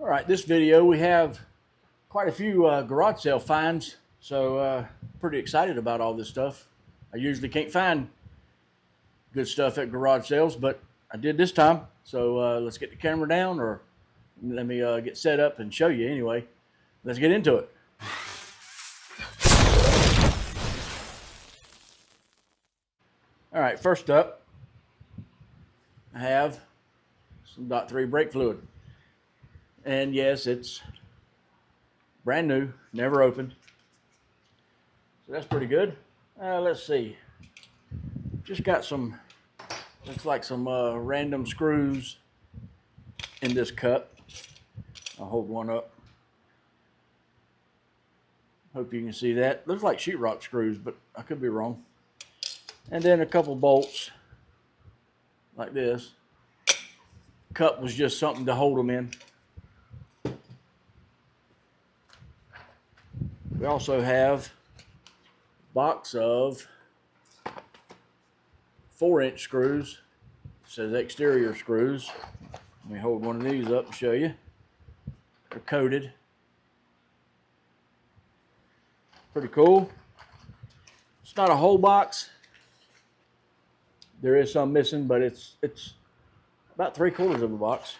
All right, this video we have quite a few garage sale finds, so pretty excited about all this stuff. I usually can't find good stuff at garage sales, but I did this time. So let's get the camera down, or let me get set up and show you anyway. Let's get into it. All right, first up, I have some .3 brake fluid. And yes, it's brand new, never opened. So that's pretty good. Let's see. Just got some, looks like some random screws in this cup. I'll hold one up. Hope you can see that. Looks like sheetrock screws, but I could be wrong. And then a couple bolts like this. Cup was just something to hold them in. We also have a box of 4-inch screws. It says exterior screws. Let me hold one of these up and show you. They're coated. Pretty cool. It's not a whole box. There is some missing, but it's about 3/4 of a box.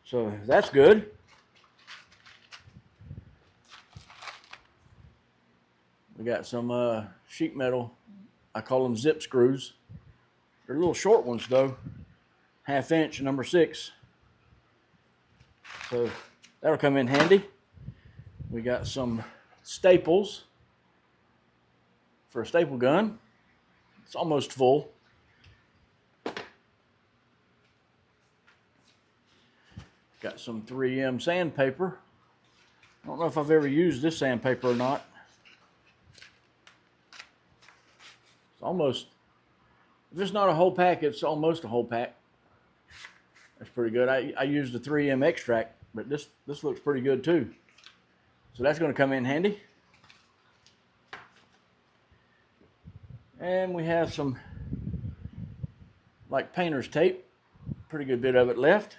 So that's good. We got some sheet metal. I call them zip screws. They're little short ones though. 1/2 inch, number 6. So that'll come in handy. We got some staples for a staple gun. It's almost full. Got some 3M sandpaper. I don't know if I've ever used this sandpaper or not. It's almost, if it's not a whole pack, it's almost a whole pack. That's pretty good. I used the 3M extract, but this looks pretty good too. So that's going to come in handy. And we have some like painter's tape. Pretty good bit of it left.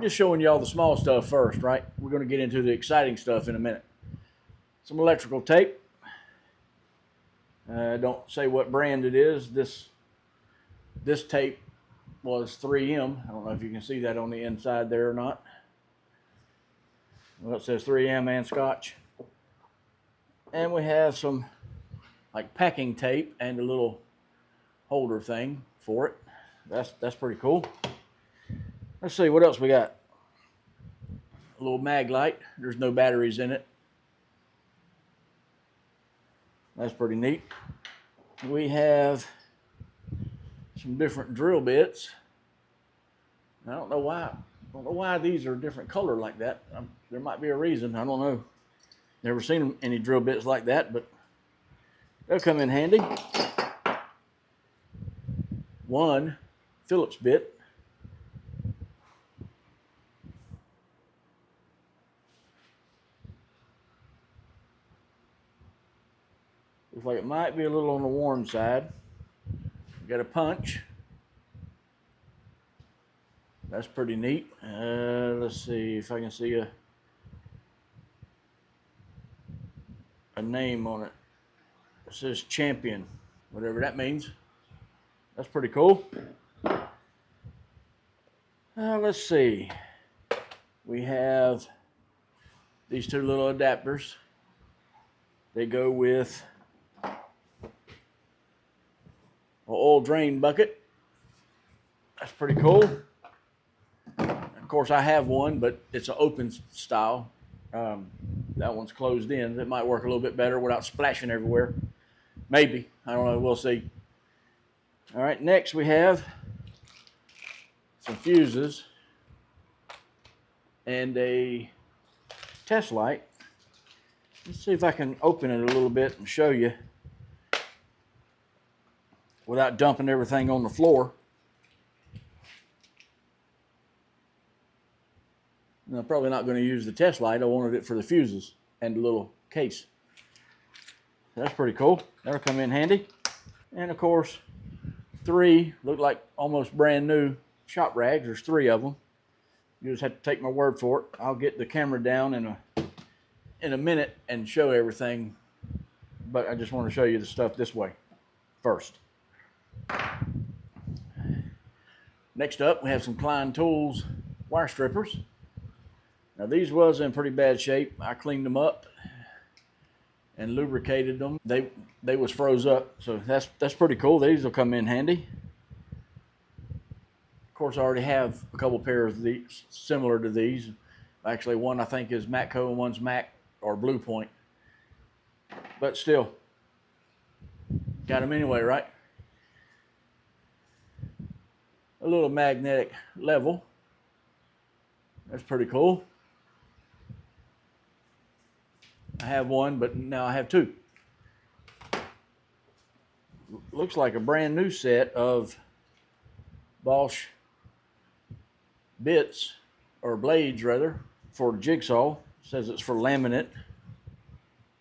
Just showing you all the small stuff first, right? We're going to get into the exciting stuff in a minute. Some electrical tape. Don't say what brand it is. This tape was 3M. I don't know if you can see that on the inside there or not. Well, it says 3M and Scotch. And we have some like packing tape and a little holder thing for it. That's pretty cool. Let's see what else we got. A little mag light. There's no batteries in it. That's pretty neat. We have some different drill bits. I don't know why these are a different color like that. There might be a reason. I don't know. Never seen any drill bits like that, but they'll come in handy. One Phillips bit. Looks like it might be a little on the worn side. We got a punch. That's pretty neat. Let's see if I can see a name on it. It says Champion, whatever that means. That's pretty cool. Let's see. We have these two little adapters. They go with an oil drain bucket. That's pretty cool. Of course, I have one, but it's an open style. That one's closed in. It might work a little bit better without splashing everywhere. Maybe. I don't know. We'll see. All right, next we have some fuses and a test light. Let's see if I can open it a little bit and show you without dumping everything on the floor. And I'm probably not going to use the test light. I wanted it for the fuses and the little case. That's pretty cool. That'll come in handy. And of course, 3 look like almost brand new shop rags. There's 3 of them. You just have to take my word for it. I'll get the camera down in a minute and show everything, but I just want to show you the stuff this way first. Next up, we have some Klein Tools wire strippers. Now these was in pretty bad shape. I cleaned them up and lubricated them. They was froze up, so that's pretty cool. These will come in handy. Of course, I already have a couple pairs of these similar to these. Actually, one I think is Matco and one's Mac or Blue Point. But still, got them anyway, right? A little magnetic level. That's pretty cool. I have one, but now I have two. Looks like a brand new set of Bosch bits, or blades rather, for jigsaw. It says it's for laminate.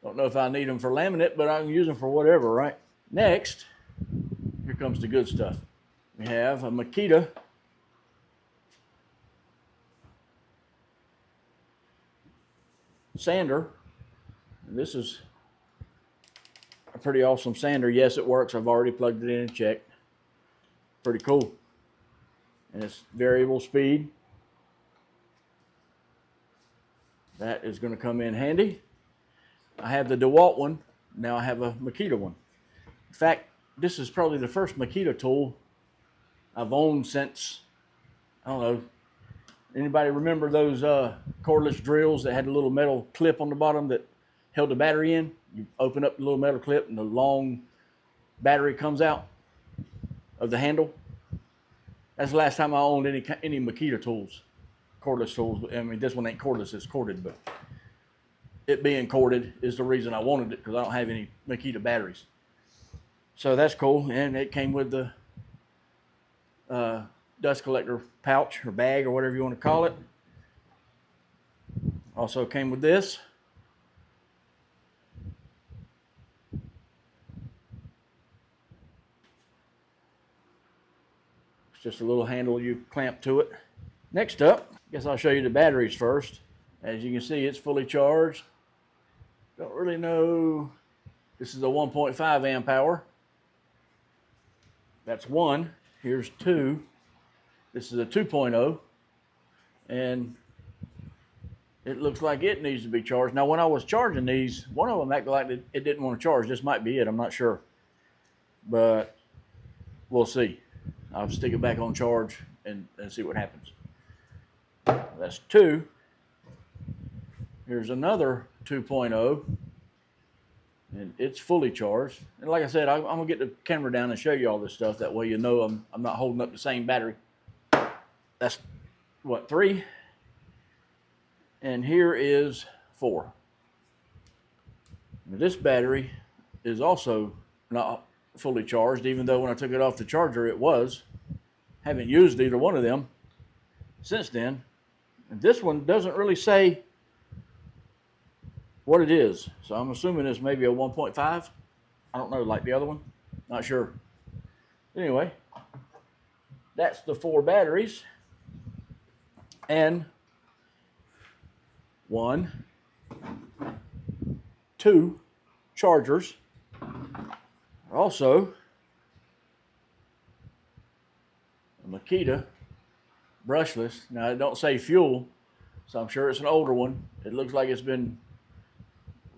Don't know if I need them for laminate, but I can use them for whatever, right? Next, here comes the good stuff. We have a Makita sander. This is a pretty awesome sander. Yes, it works. I've already plugged it in and checked. Pretty cool. And it's variable speed. That is going to come in handy. I have the DeWalt one. Now I have a Makita one. In fact, this is probably the first Makita tool I've owned since, I don't know, anybody remember those cordless drills that had a little metal clip on the bottom that held the battery in? You open up the little metal clip and the long battery comes out of the handle. That's the last time I owned any Makita tools, cordless tools. I mean, this one ain't cordless, it's corded, but it being corded is the reason I wanted it, because I don't have any Makita batteries. So that's cool, and it came with the dust collector pouch or bag or whatever you want to call it. Also came with this. It's just a little handle you clamp to it. Next up, I guess I'll show you the batteries first. As you can see, it's fully charged. Don't really know. This is a 1.5 amp hour. That's one. Here's two. This is a 2.0. And it looks like it needs to be charged. Now, when I was charging these, one of them acted like it didn't want to charge. This might be it. I'm not sure. But we'll see. I'll stick it back on charge and see what happens. That's two. Here's another 2.0. And it's fully charged. And like I said, I'm going to get the camera down and show you all this stuff. That way you know I'm not holding up the same battery. That's, what, 3? And here is 4. Now, this battery is also not fully charged, even though when I took it off the charger, it was. Haven't used either one of them since then. And this one doesn't really say what it is. So I'm assuming it's maybe a 1.5. I don't know, like the other one. Not sure. Anyway, that's the 4 batteries. And 1, 2 chargers. Also, a Makita brushless. Now, it don't say fuel, so I'm sure it's an older one. It looks like it's been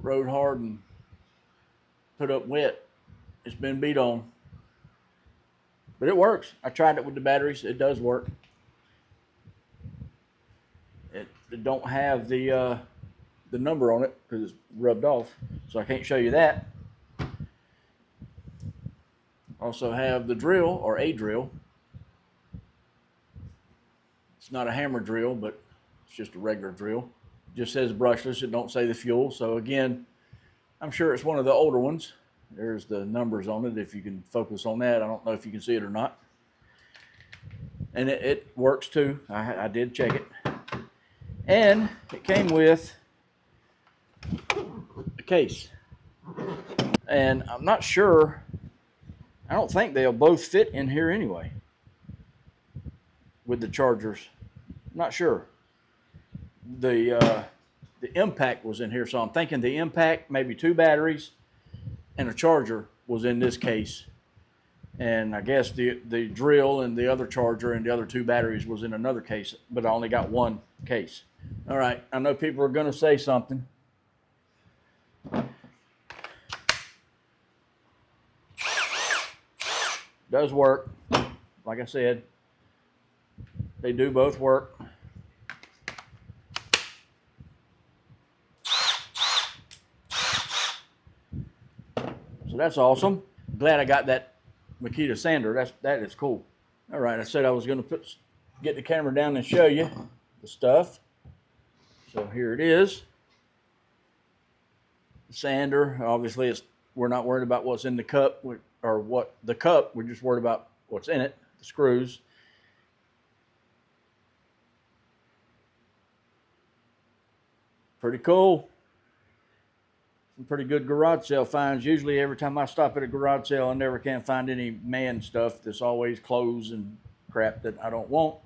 rode hard and put up wet. It's been beat on. But it works. I tried it with the batteries. It does work. It don't have the number on it because it's rubbed off, so I can't show you that. Also have the drill, or a drill. It's not a hammer drill, but it's just a regular drill. It just says brushless. It don't say the fuel. So again, I'm sure it's one of the older ones. There's the numbers on it if you can focus on that. I don't know if you can see it or not. And it works too. I did check it. And it came with a case. And I'm not sure, I don't think they'll both fit in here anyway with the chargers. I'm not sure. the impact was in here, so I'm thinking the impact, maybe 2 batteries, and a charger was in this case. And I guess the drill and the other charger and the other 2 batteries was in another case, but I only got 1 case. All right, I know people are going to say something. Does work. Like I said, they do both work. So that's awesome. Glad I got that Makita sander. That is cool. All right, I said I was going to get the camera down and show you the stuff. So here it is. The sander. Obviously, we're not worried about what's in the cup or what the cup. We're just worried about what's in it. The screws. Pretty cool. Some pretty good garage sale finds. Usually every time I stop at a garage sale, I never can find any man stuff. There's always clothes and crap that I don't want.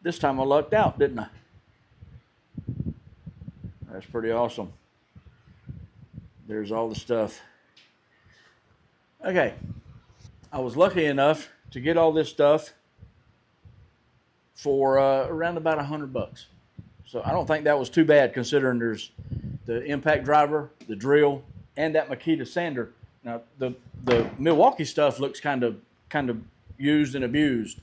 This time I lucked out, didn't I? That's pretty awesome. There's all the stuff. Okay. I was lucky enough to get all this stuff for around about $100. So I don't think that was too bad, considering there's the impact driver, the drill, and that Makita sander. Now the Milwaukee stuff looks kind of used and abused,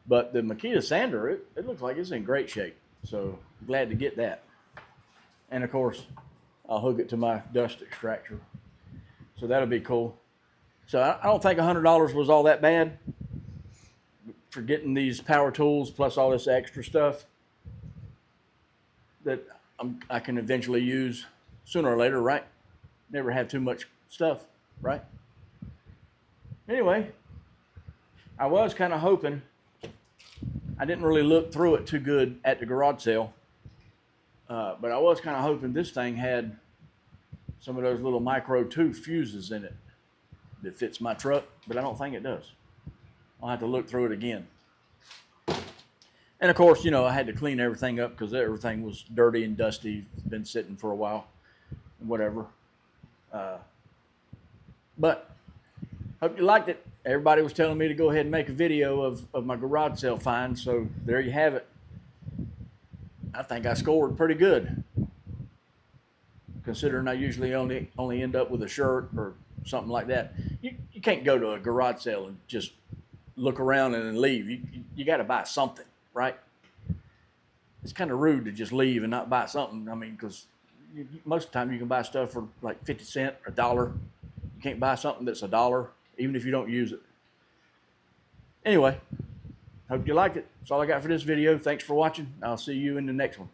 but the Makita sander, it looks like it's in great shape. So glad to get that. And of course, I'll hook it to my dust extractor. So that'll be cool. So I don't think $100 was all that bad for getting these power tools plus all this extra stuff that I can eventually use sooner or later, right? Never have too much stuff, right? Anyway, I was kind of hoping, I didn't really look through it too good at the garage sale, but I was kind of hoping this thing had some of those little micro 2 fuses in it that fits my truck, but I don't think it does. I'll have to look through it again. And of course, I had to clean everything up because everything was dirty and dusty. It's been sitting for a while, whatever. But hope you liked it. Everybody was telling me to go ahead and make a video of my garage sale find, so there you have it. I think I scored pretty good, considering I usually only end up with a shirt or something like that. You can't go to a garage sale and just look around and then leave. You got to buy something, right? It's kind of rude to just leave and not buy something. I mean, because most of the time you can buy stuff for like 50 cents, $1. You can't buy something that's $1, even if you don't use it. Anyway, hope you liked it. That's all I got for this video. Thanks for watching. I'll see you in the next one.